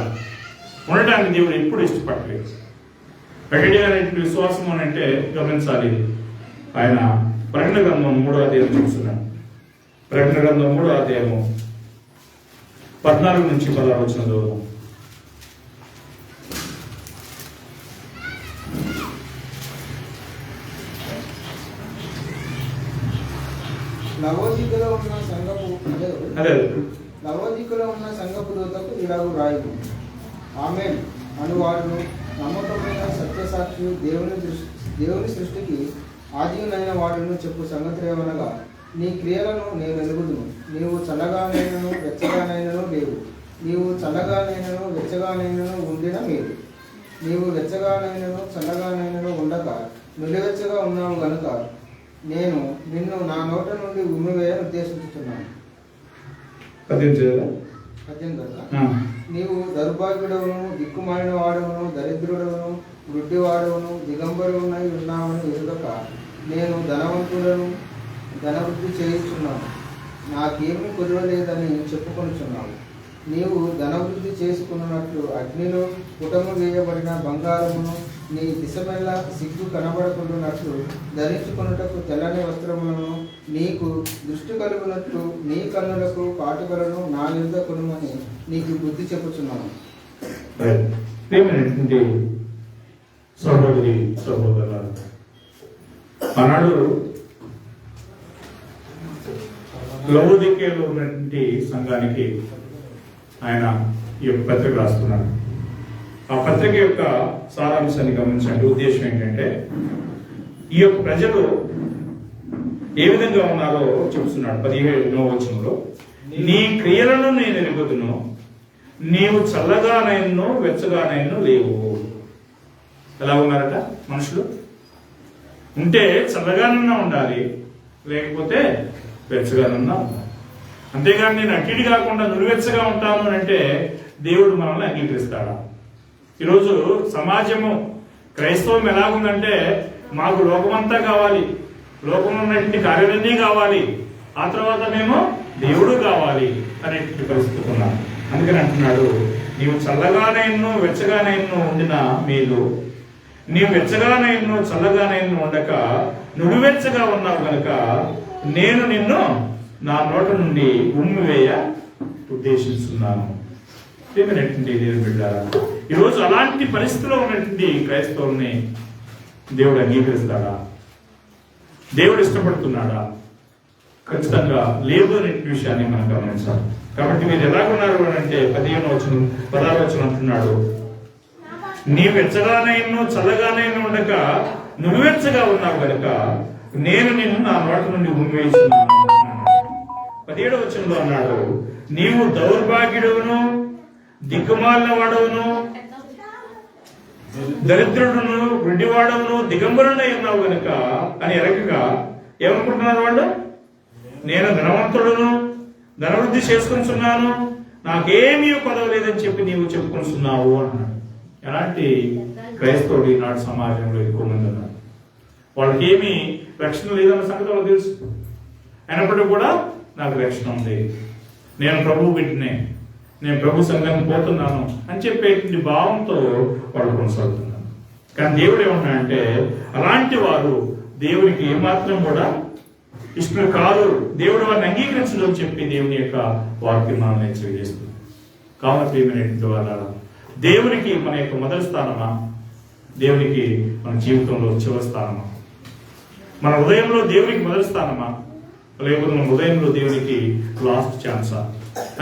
ఉండటానికి దేవుడు ఎప్పుడు ఇష్టపడలేదు. అటు ఇటుగానేటువంటి విశ్వాసం అని అంటే గమనించాలి. ఆయన ప్రకటన గ్రంథం 3వ అధ్యాయం చూస్తున్నాడు. ప్రకటన గ్రంథం 3వ అధ్యాయము 14 నుంచి 16 వచనం చదువుదాం. లవోదికలో ఉన్న సంఘపు దూతకు ఇలాగు రాయు. ఆమేన్ అనువాడును, నమ్మకమైన సత్యసాక్షి, దేవుని సృష్టికి ఆదియునైన వాడును చెప్పు సంగతులేమనగా, నీ క్రియలను నేను ఎరుగుదును. నీవు చల్లగానైనను వెచ్చగానైనను లేవు. నీవు చల్లగానైనను వెచ్చగానైనను ఉండిన మేలు. నీవు వెచ్చగానైనను చల్లగానైనను ఉండక నులివెచ్చగా ఉన్నావు గనుక నేను నిన్ను నా నోట నుండి ఉమ్మివేయ ఉద్దేశించుతున్నాను. నీవు దౌర్భాగ్యుడవును, దిక్కుమాలిన వాడవును, దరిద్రుడవును, గుడ్డివాడవును, దిగంబరువునై ఉన్నావని ఎరుగక నేను ధనవంతులను ధనవృద్ధి చేయుచున్నాను, నాకేమీ కుదరలేదని చెప్పుకొనుచున్నావు. నీవు ధనవృద్ధి చేసుకున్నట్లు అగ్నిలో పుటము వేయబడిన బంగారమును నీ దిశమెల్లా సిగ్గు కనబడకుండానట్లు ధరించుకున్నటకు తెల్లని వస్త్రములను నీకు దృష్టి కలుగునట్లు నీ కన్నులకు కాటుకలను నా యుద్ధ కొనుమని నీకు బుద్ధి చెప్పుచున్నాను. సహోదరి సహోదరుల, ఆనాడు లవోదికీయలో ఉన్నటువంటి సంఘానికి ఆయన ఈ యొక్క పత్రిక రాస్తున్నాడు. ఆ పత్రిక యొక్క సారాంశాన్ని గమనించండి. ఉద్దేశం ఏంటంటే, ఈ యొక్క ప్రజలు ఏ విధంగా ఉన్నారో చెప్తున్నాడు. 17వ వచనంలో, నీ క్రియలను నేను ఎరుగుదును, నీవు చల్లగానైనను వెచ్చగానైనను లేవు. ఎలా ఉన్నారట మనుషులు? ఉంటే చల్లగానన్నా ఉండాలి, లేకపోతే వెచ్చగానన్నా ఉండాలి. అంతేగాని నేను అట్టిడి కాకుండా నురివెచ్చగా ఉంటాను అంటే దేవుడు మనల్ని అంగీకరిస్తాడా? ఈరోజు సమాజము, క్రైస్తవం ఎలాగుందంటే, మాకు లోకమంతా కావాలి, లోకంలో ఉన్నటువంటి కార్యాలన్నీ కావాలి, ఆ తర్వాత మేము దేవుడు కావాలి అనేటువంటి పరిస్థితి ఉన్నాం. అందుకని అంటున్నాడు, నీవు చల్లగానైనను వెచ్చగానైనను ఉండిన మేలు, నీవు వెచ్చగానైనను చల్లగానైనను ఉండక నువ్వెచ్చగా ఉన్నావు కనుక నేను నిన్ను నా నోట నుండి ఉమ్మివేయ ఉద్దేశిస్తున్నాను. ఏమైనటువంటి దేవుని బిడ్డారా, ఈరోజు అలాంటి పరిస్థితిలో ఉన్నటువంటి క్రైస్తవుల్ని దేవుడు అంగీకరిస్తాడా? దేవుడు ఇష్టపడుతున్నాడా? ఖచ్చితంగా లేదు అనే విషయాన్ని మనం గమనించాలి. కాబట్టి మీరు ఎలాగున్నారు అంటే 16వ వచనం అంటున్నాడు, నీ వెచ్చగానైనా చల్లగానైనా ఉండక నువ్వెచ్చగా ఉన్నావు కనుక నేను నిన్ను నా నోట నుండి ఉమ్మివేస్తున్నాను. 17వ వచనంలో అన్నాడు, నీవు దౌర్భాగ్యుడును, దిక్కుమాలిన వాడవును, దరిద్రుడును, గుడ్డివాడవును, దిగంబరుడై ఉన్నావు గనుక అని ఎరగగా ఏమనుకుంటున్నారు వాళ్ళు? నేను ధనవంతుడును, ధనవృద్ధి చేసుకుంటున్నాను, నాకేమీ కొదవలేదని చెప్పి నీవు చెప్పుకుంటున్నావు అన్నాడు. ఎలాంటి క్రైస్తవుడు ఈనాడు సమాజంలో ఎక్కువ మంది ఉన్నారు. వాళ్ళకి ఏమీ రక్షణ లేదన్న సంగతి వాళ్ళకి తెలుసు. అయినప్పటికీ కూడా నాకు రక్షణ ఉంది, నేను ప్రభు బిడ్డనే, నేను ప్రభు సంఘానికి పోతున్నాను అని చెప్పేటువంటి భావంతో వాడు కొనసాగుతున్నాను. కానీ దేవుడు ఏమన్నాడంటే అలాంటి వారు దేవునికి ఏమాత్రం కూడా ఇష్టం కాదు, దేవుడు వారిని అంగీకరించడం చెప్పి దేవుని యొక్క వాక్యం మనం హెచ్చరిస్తుంది. కావున ప్రియమైనటువంటి వాళ్ళ దేవునికి మన యొక్క మొదటి స్థానమా, దేవునికి మన జీవితంలో చివరి స్థానమా, మన హృదయంలో దేవునికి మొదటి స్థానమా, లేకపోతే మన హృదయంలో దేవునికి లాస్ట్ ఛాన్సా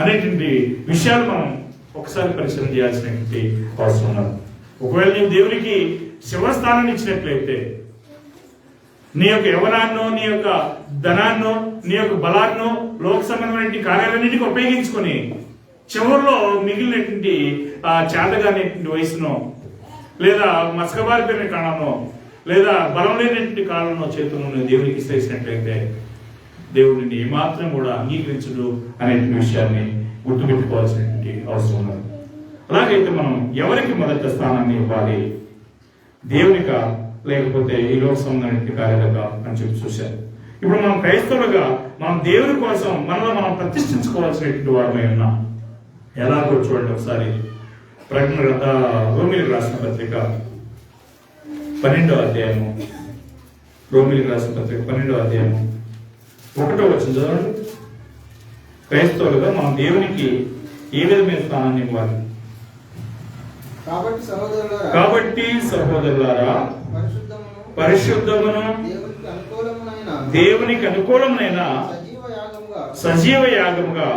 అనేటువంటి విషయాలు మనం ఒకసారి పరిశీలన చేయాల్సినటువంటి అవసరం ఉన్నది. ఒకవేళ నీవు దేవునికి చివరి స్థానాన్ని ఇచ్చినట్లయితే నీ యొక్క యవనాన్నో, నీ యొక్క ధనాన్నో, నీ యొక్క బలాన్నో, లోక సంబంధమైన కార్యాలన్నింటికి ఉపయోగించుకొని చివరిలో మిగిలినటువంటి ఆ చేతగానేటువంటి వయసునో, లేదా మసకబారిపోయిన కాలంలో, లేదా బలం లేనటువంటి కాలంలో చేతులను దేవునికి ఇచ్చేసినట్లయితే దేవుడు నిన్ను ఏమాత్రం కూడా అంగీకరించడు అనే విషయాన్ని గుర్తుపెట్టుకోవాల్సినటువంటి అవసరం ఉన్నది. అలాగైతే మనం ఎవరికి మొదటి స్థానాన్ని ఇవ్వాలి, దేవునిక లేకపోతే ఈ లోక సంబంధమైన కార్యాలుగా అని చెప్పి చూశారు. ఇప్పుడు మనం క్రైస్తవులుగా మనం దేవుని కోసం మనలో మనం ప్రతిష్ఠించుకోవాల్సినటువంటి వారమై ఉన్నాం. ఎలాగో చూడండి ఒకసారి ప్రకటన రోమిలికి రాసిన పత్రిక 12వ అధ్యాయము, రోమిలికి రాసిన పత్రిక 12వ అధ్యాయము 1వ వచనం చదవండి. క్రైస్తవులుగా మనం దేవునికి ఏ విధమైన స్థానాన్ని ఇవ్వాలి? కాబట్టి సహోదరులారా పరిశుద్ధమును దేవునికి అనుకూలమైన సజీవ యాగముగా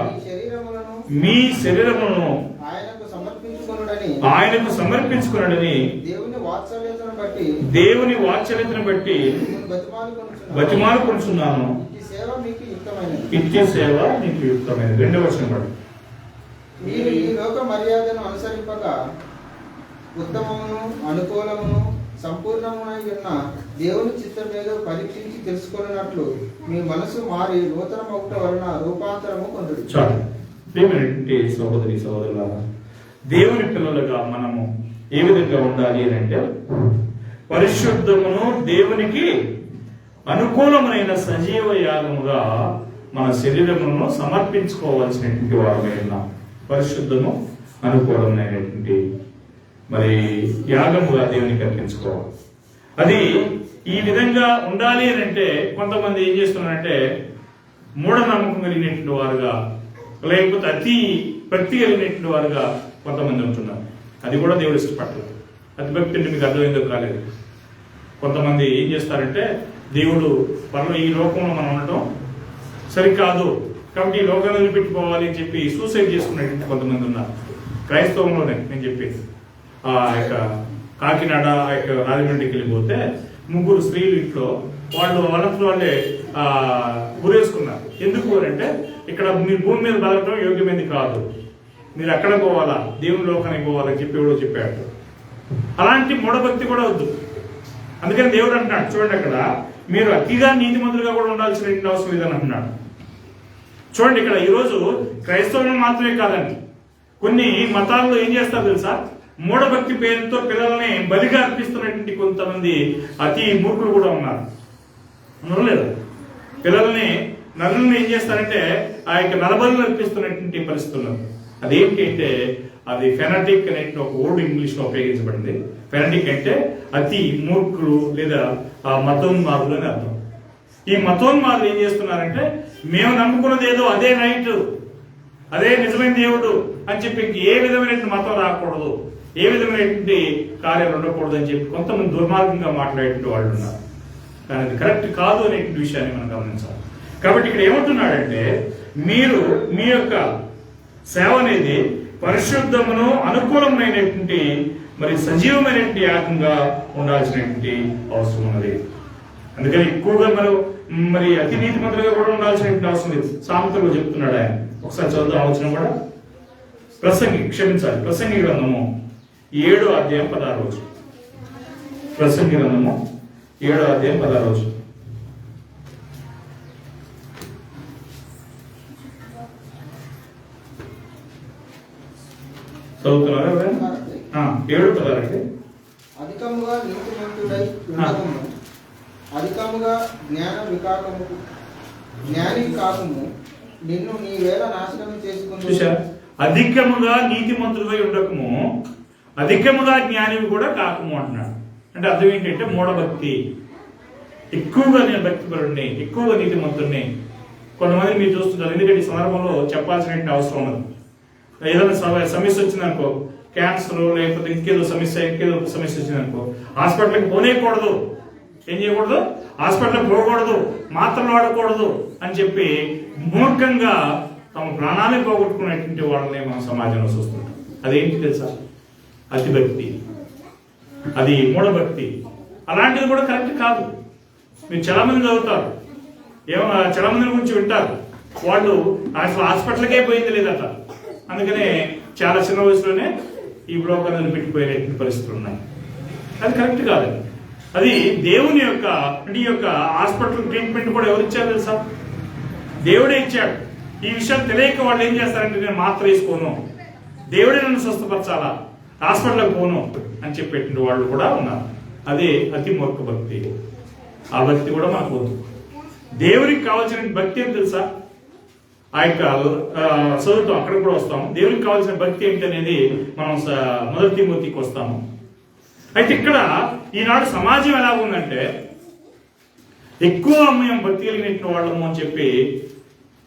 మీ శరీరమును ఆయనకు సమర్పించుకొనుడని దేవుని వాత్సల్యతను బట్టి బతిమాలుకొనుచున్నాను. ఇట్టి సేవ నీకు యుక్తమైనది. 2వ వచనం పడు. మీరు ఈ లోక మర్యాదను అనుసరింపక ఉత్తమమును అనుకూలమును సంపూర్ణమునై ఉన్న దేవుని చిత్తమేదో పరీక్షించి తెలుసుకున్నట్లు మీ మనసు మారి నూతన మొక్క వలన రూపాంతరము పొందుడు. చాలు. ప్రియమైనటువంటి సహోదరి సహోదరులారా, దేవుని పిల్లలుగా మనము ఏ విధంగా ఉండాలి అని అంటే పరిశుద్ధమును దేవునికి అనుకూలమైన సజీవ యాగముగా మన శరీరమును సమర్పించుకోవాల్సినటువంటి వారమై ఉన్నాం. పరిశుద్ధము అనుకూలమైనటువంటి మరి యాగముగా దేవునికి అర్పించుకోవాలి. అది ఈ విధంగా ఉండాలి అని అంటే కొంతమంది ఏం చేస్తున్నారంటే మూఢనమ్మకం కలిగినటువంటి వారుగా, లేకపోతే అతి భక్తి కలిగినటువంటి వారుగా కొంతమంది ఉంటున్నారు. అది కూడా దేవుడు ఇష్టపడలేదు. అతి భక్తి అంటే మీకు అర్థమైందో కాలేదు. కొంతమంది ఏం చేస్తారంటే దేవుడు ఈ లోకంలో మనం ఉండటం సరికాదు కాబట్టి ఈ లోకాన్ని వదిలిపెట్టిపోవాలి అని చెప్పి సూసైడ్ చేసుకునేటువంటి కొంతమంది ఉన్నారు. క్రైస్తవంలోనే నేను చెప్పేది. ఆ యొక్క కాకినాడ ఆ యొక్క రాజమండ్రికి వెళ్ళిపోతే 3 స్త్రీలు ఇంట్లో వాళ్ళే గురేసుకున్నారు. ఎందుకు అంటే ఇక్కడ మీరు భూమి మీద బతకడం యోగ్యమైనది కాదు, మీరు అక్కడ పోవాలా, దేవుని లోకానికి పోవాలని చెప్పి ఎవడో చెప్పాడు. అలాంటి మూఢభక్తి కూడా వద్దు. అందుకని దేవుడు అంటున్నాడు చూడండి, అక్కడ మీరు అతిగా నీతిమంతులుగా కూడా ఉండాల్సిన అవసరం లేదని అంటున్నాడు. చూడండి, ఇక్కడ ఈరోజు క్రైస్తవులు మాత్రమే కాదండి, కొన్ని మతాల్లో ఏం చేస్తారు తెలుసా, మూఢభక్తి పేరుతో పిల్లల్ని బలిగా అర్పిస్తున్నటువంటి కొంతమంది అతి మూర్ఖులు కూడా ఉన్నారు. లేదా పిల్లల్ని నరులను ఏం చేస్తారంటే ఆ యొక్క నరబలులు అర్పిస్తున్నటువంటి పరిస్థితులు. అదేంటి అంటే అది ఫెనటిక్ అనే ఒక వర్డ్ ఇంగ్లీష్ లో ఉపయోగించబడింది. ఫెనటిక్ అంటే అతి మూర్ఖులు లేదా మతోన్మాదులు అని అర్థం. ఈ మతోన్మాదులు ఏం చేస్తున్నారంటే మేము నమ్ముకున్నది ఏదో అదే రైట్, అదే నిజమైన దేవుడు అని చెప్పి ఏ విధమైనటువంటి మతం రాకూడదు, ఏ విధమైనటువంటి కార్యాలు ఉండకూడదు అని చెప్పి కొంతమంది దుర్మార్గంగా మాట్లాడేటువంటి వాళ్ళు ఉన్నారు. కానీ అది కరెక్ట్ కాదు అనేటువంటి విషయాన్ని మనం గమనించాలి. కాబట్టి ఇక్కడ ఏమంటున్నాడంటే మీరు మీ యొక్క సేవ అనేది పరిశుద్ధమును అనుకూలమైనటువంటి మరి సజీవమైనటువంటి యాగంగా ఉండాల్సినటువంటి అవసరం ఉన్నది. అందుకని ఎక్కువగా మరి అతి నీతి మంత్రులుగా కూడా ఉండాల్సినటువంటి అవసరం లేదు. సామెతలో చెప్తున్నాడు ఆయన. ఒకసారి చదువుదాం ఆలోచన కూడా. ప్రసంగి గ్రంథము 7వ అధ్యాయం 16వ వచనం. ప్రసంగి గ్రంథము 7వ అధ్యాయం 16వ వచనం. చదువుతున్నారా? 7:16 అంటే అధికముగా నీతిమంతుడై ఉండకము, అధికముగా జ్ఞాన వికాసముకు జ్ఞాని కాకుము, నిన్ను నీవేళ నాశనం చేసుకుంటూ చూశారా? అధికముగా నీతిమంతుడిపై ఉండకము, అధికముగా జ్ఞానివి కూడా కాకము అంటున్నాడు. అంటే అర్థం ఏంటంటే మూఢభక్తి. ఎక్కువగా నేను భక్తిపరుడిని, ఎక్కువగా నీతిమంతుడిని. కొంతమంది మీరు చూస్తుంటారు, ఎందుకంటే ఈ సందర్భంలో చెప్పాల్సిన అవసరం ఉన్నది. ఏదైనా సమస్య వచ్చిందనుకో, క్యాన్సర్ లేకపోతే ఇంకేదో సమస్య వచ్చిందనుకో, హాస్పిటల్కి పోనేయకూడదు. ఏం చేయకూడదు? హాస్పిటల్కి పోకూడదు, మాత్రలు వాడకూడదు అని చెప్పి మూర్ఖంగా తమ ప్రాణాన్ని పోగొట్టుకునేటువంటి వాళ్ళని మనం సమాజంలో చూస్తుంటాం. అదేంటి తెలుసా? అతిభక్తి, అది మూఢభక్తి. అలాంటిది కూడా కరెక్ట్ కాదు. మీరు చాలా మంది చదువుతారు, చాలా మంది గురించి వింటారు, వాళ్ళు అసలు హాస్పిటల్కే పోయింది లేదట, అందుకనే చాలా చిన్న వయసులోనే ఈ బ్రోకర్లను పెట్టిపోయేటువంటి పరిస్థితులు ఉన్నాయి. అది కరెక్ట్ కాదండి. అది దేవుని యొక్క, అంటే ఈ యొక్క హాస్పిటల్ ట్రీట్మెంట్ కూడా ఎవరు ఇచ్చారు తెలుసా? దేవుడే ఇచ్చాడు. ఈ విషయాలు తెలియక వాళ్ళు ఏం చేస్తారంటే, నేను మాత్ర వేసుకోను, దేవుడే నన్ను స్వస్థపరచాలా, హాస్పిటల్కి పోను అని చెప్పేటువంటి వాళ్ళు కూడా ఉన్నారు. అదే అతి మూర్ఖ భక్తి. ఆ భక్తి కూడా మనకు వద్దు. దేవునికి కావాల్సిన భక్తి ఏం తెలుసా? ఆ యొక్క చదువుతాం, అక్కడ కూడా వస్తాము. దేవునికి కావాల్సిన భక్తి ఏంటనేది మనం 1 తిమోతికి వస్తాము. అయితే ఇక్కడ ఈనాడు సమాజం ఎలా ఉందంటే, ఎక్కువ మేము భక్తి కలిగిన వాళ్ళము అని చెప్పి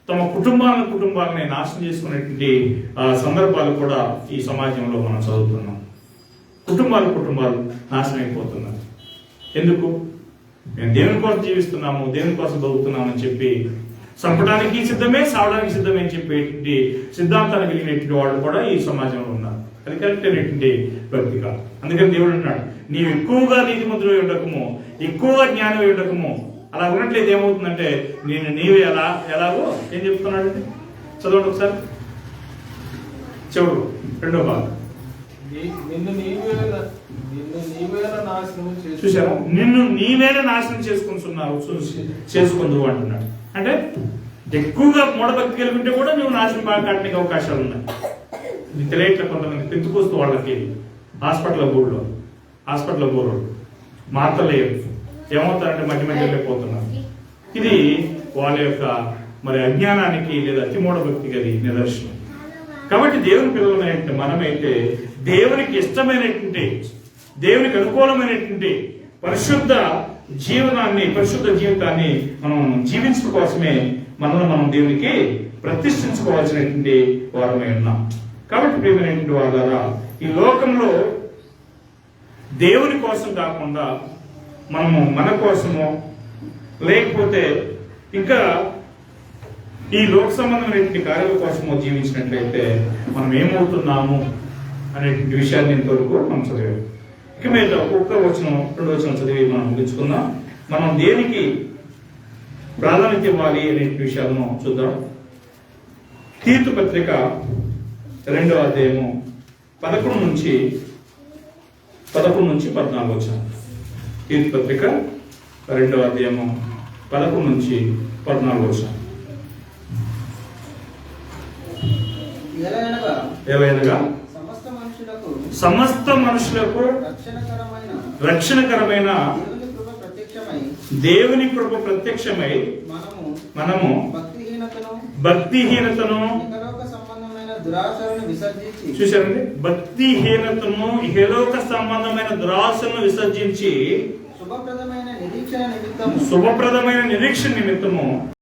తమ కుటుంబాలని నాశనం చేసుకునేటువంటి సందర్భాలు కూడా ఈ సమాజంలో మనం చదువుతున్నాం. కుటుంబాలు నాశనం అయిపోతున్నారు. ఎందుకు? మేము దేవుని కోసం జీవిస్తున్నాము, దేవుని కోసం బతుకుతున్నాము అని చెప్పి చంపడానికి సిద్ధమే, సావడానికి సిద్ధమే అని చెప్పేటువంటి సిద్ధాంతాన్ని కలిగినటువంటి వాళ్ళు కూడా ఈ సమాజంలో ఉన్నారు. అది కరెక్ట్ అయినటువంటి భక్తి కాదు. అందుకని దేవుడు అంటున్నాడు, నీవు ఎక్కువగా నీతిమంతుడై ఉండకము, ఎక్కువగా జ్ఞానమై ఉండకము. అలా ఉన్నట్లయితే ఏమవుతుందంటే, నీవే ఎలాగో ఏం చెప్తున్నాడు? చదవండి ఒకసారి, చెవుడు 2వ భాగం. నిన్ను నీవేళ నాశనం చూసారా? నిన్ను నీవేళ నాశనం చేసుకుందు అంటున్నాడు. అంటే ఎక్కువగా మూఢభక్తి కలిగి ఉంటే కూడా నువ్వు నాశనం బాగా కావడానికి అవకాశాలు ఉన్నాయి. తెలియట్లే కొంతమంది పెంచుకొస్తూ వాళ్ళకి హాస్పిటల్ బోర్డు మాత్రలేదు, ఏమవుతారంటే మధ్య వెళ్ళిపోతున్నారు. ఇది వాళ్ళ యొక్క మరి అజ్ఞానానికి లేదా అతి మూఢభక్తికి అది నిదర్శనం. కాబట్టి దేవుని పిల్లలమైనటువంటి మనమైతే దేవునికి ఇష్టమైనటువంటి, దేవునికి అనుకూలమైనటువంటి పరిశుద్ధ జీవితాన్ని మనం జీవించడం కోసమే మనం దేవునికి ప్రతిష్ఠించుకోవాల్సినటువంటి వారమై ఉన్నాం. కాబట్టి ప్రియమైనటువంటి వాళ్ళ ద్వారా ఈ లోకంలో దేవుని కోసం కాకుండా మనము మన కోసమో లేకపోతే ఇంకా ఈ లోక సంబంధమైనటువంటి కార్యాల కోసమో జీవించినట్లయితే మనం ఏమవుతున్నాము అనేటువంటి విషయాన్ని ఇంతవరకు మనం చదివాము. ఇక మీద ఒక్క వచనం 2వ వచనం చదివి మనం ముగించుకుందాం. మనం దేనికి ప్రాధాన్యత ఇవ్వాలి అనే విషయాలను చూద్దాం. తీతు పత్రిక 2వ అధ్యాయము 11 నుంచి 14 వచనం. తీతు పత్రిక 2వ అధ్యాయము 11 నుంచి 14 వచనం. ఏలయనగా సమస్త మనుషులకు రక్షణకరమైన దేవుని కృప ప్రత్యక్షమై మనము భక్తిహీనతను చూశారండి, భక్తిహీనతను ఇహలోక సంబంధమైన దురాశను విసర్జించి శుభప్రదమైన నిరీక్షణ నిమిత్తము